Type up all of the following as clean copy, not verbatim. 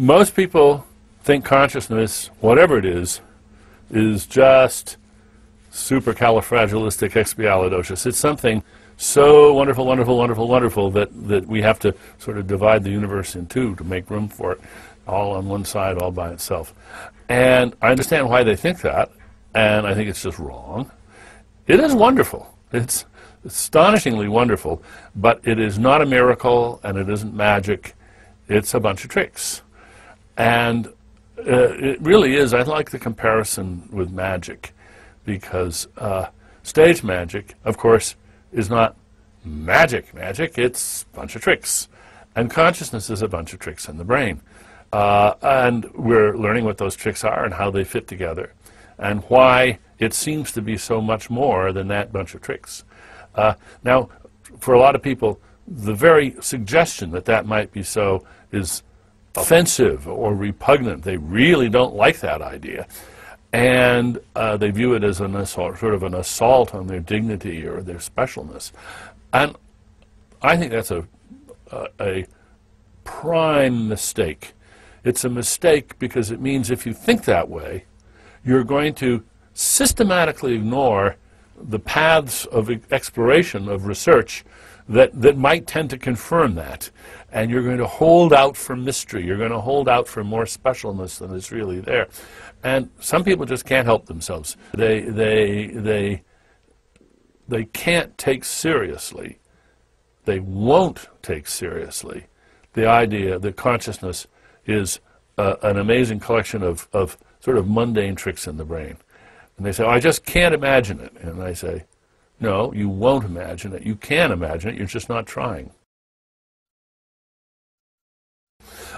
Most people think consciousness, whatever it is just supercalifragilisticexpialidocious. It's something so wonderful, wonderful, wonderful, wonderful that we have to sort of divide the universe in two to make room for it, all on one side, all by itself. And I understand why they think that, and I think it's just wrong. It is wonderful. It's astonishingly wonderful, but it is not a miracle, and it isn't magic. It's a bunch of tricks. And it really is. I like the comparison with magic, because stage magic, of course, is not magic. It's a bunch of tricks. And consciousness is a bunch of tricks in the brain. And we're learning what those tricks are and how they fit together, and why it seems to be so much more than that bunch of tricks. Now, for a lot of people, the very suggestion that that might be so is offensive or repugnant. They really don't like that idea. And they view it as an assault, sort of an assault on their dignity or their specialness. And I think that's a prime mistake. It's a mistake because it means if you think that way, you're going to systematically ignore the paths of exploration, of research, that might tend to confirm that. And you're going to hold out for mystery. You're going to hold out for more specialness than is really there. And some people just can't help themselves. They can't take seriously, they won't take seriously the idea that consciousness is an amazing collection of sort of mundane tricks in the brain. And they say, oh, I just can't imagine it. And I say, no, you won't imagine it. You can imagine it, you're just not trying.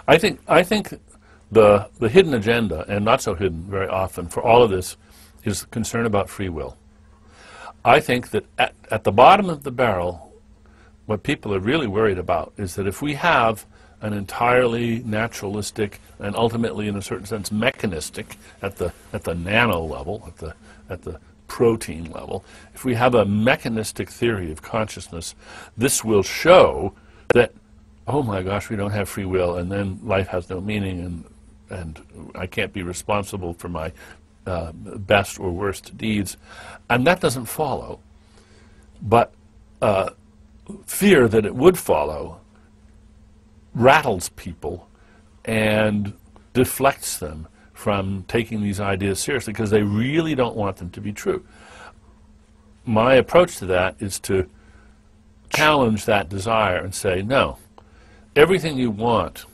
I think the hidden agenda, and not so hidden very often, for all of this is concern about free will. I think that at the bottom of the barrel, what people are really worried about is that if we have an entirely naturalistic and ultimately, in a certain sense, mechanistic at the nano level, at the protein level, if we have a mechanistic theory of consciousness, this will show that, oh my gosh, we don't have free will, and then life has no meaning, and I can't be responsible for my best or worst deeds. And that doesn't follow. But fear that it would follow rattles people and deflects them from taking these ideas seriously because they really don't want them to be true. My approach to that is to challenge that desire and say, no, everything you want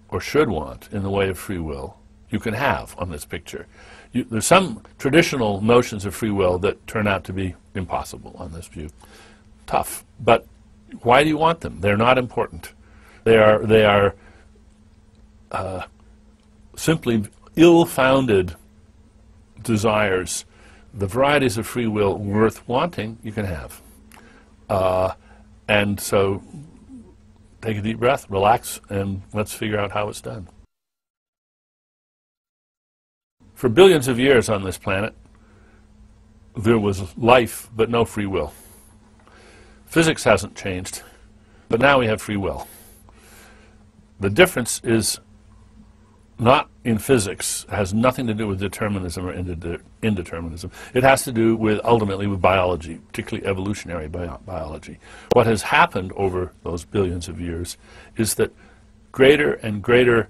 or should want in the way of free will, you can have on this picture. There's some traditional notions of free will that turn out to be impossible on this view. Tough. But why do you want them? They're not important. They are simply ill-founded desires. The varieties of free will worth wanting, you can have. And so take a deep breath, relax, and let's figure out how it's done. For billions of years on this planet, there was life but no free will. Physics hasn't changed, but now we have free will. The difference is not in physics. It has nothing to do with determinism or indeterminism. It has to do with, ultimately, with biology, particularly evolutionary biology. What has happened over those billions of years is that greater and greater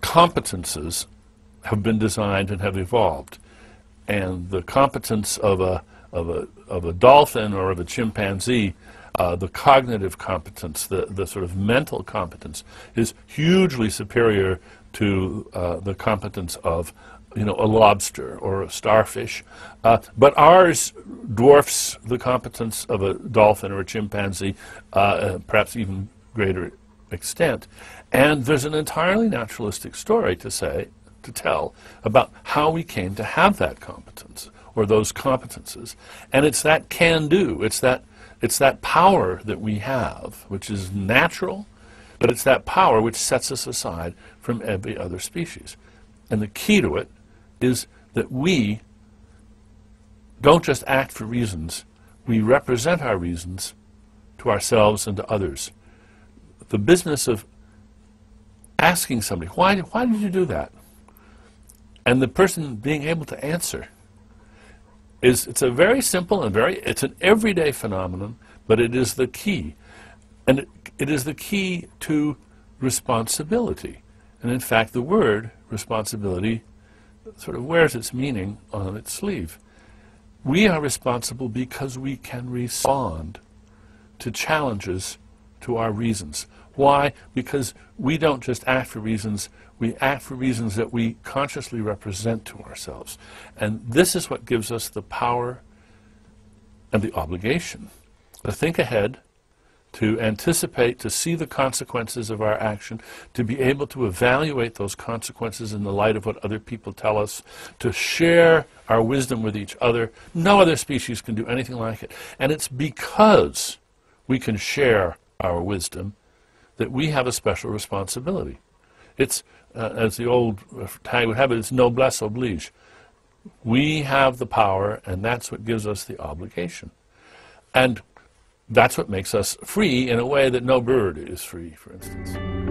competences have been designed and have evolved. And the competence of a dolphin or of a chimpanzee, the cognitive competence, the sort of mental competence, is hugely superior to the competence of, a lobster or a starfish. But ours dwarfs the competence of a dolphin or a chimpanzee, perhaps even greater extent. And there's an entirely naturalistic story to tell about how we came to have that competence or those competences. And it's that can-do, it's that power that we have, which is natural, but it's that power which sets us aside from every other species. And the key to it is that we don't just act for reasons, we represent our reasons to ourselves and to others. The business of asking somebody, why did you do that? And the person being able to answer. It's a very simple and it's an everyday phenomenon, but it is the key. And it is the key to responsibility. And in fact, the word responsibility sort of wears its meaning on its sleeve. We are responsible because we can respond to challenges to our reasons. Why? Because we don't just act for reasons, we act for reasons that we consciously represent to ourselves. And this is what gives us the power and the obligation to think ahead, to anticipate, to see the consequences of our action, to be able to evaluate those consequences in the light of what other people tell us, to share our wisdom with each other. No other species can do anything like it. And it's because we can share our wisdom that we have a special responsibility. It's, as the old tag would have it, it's noblesse oblige. We have the power, and that's what gives us the obligation. And that's what makes us free in a way that no bird is free, for instance.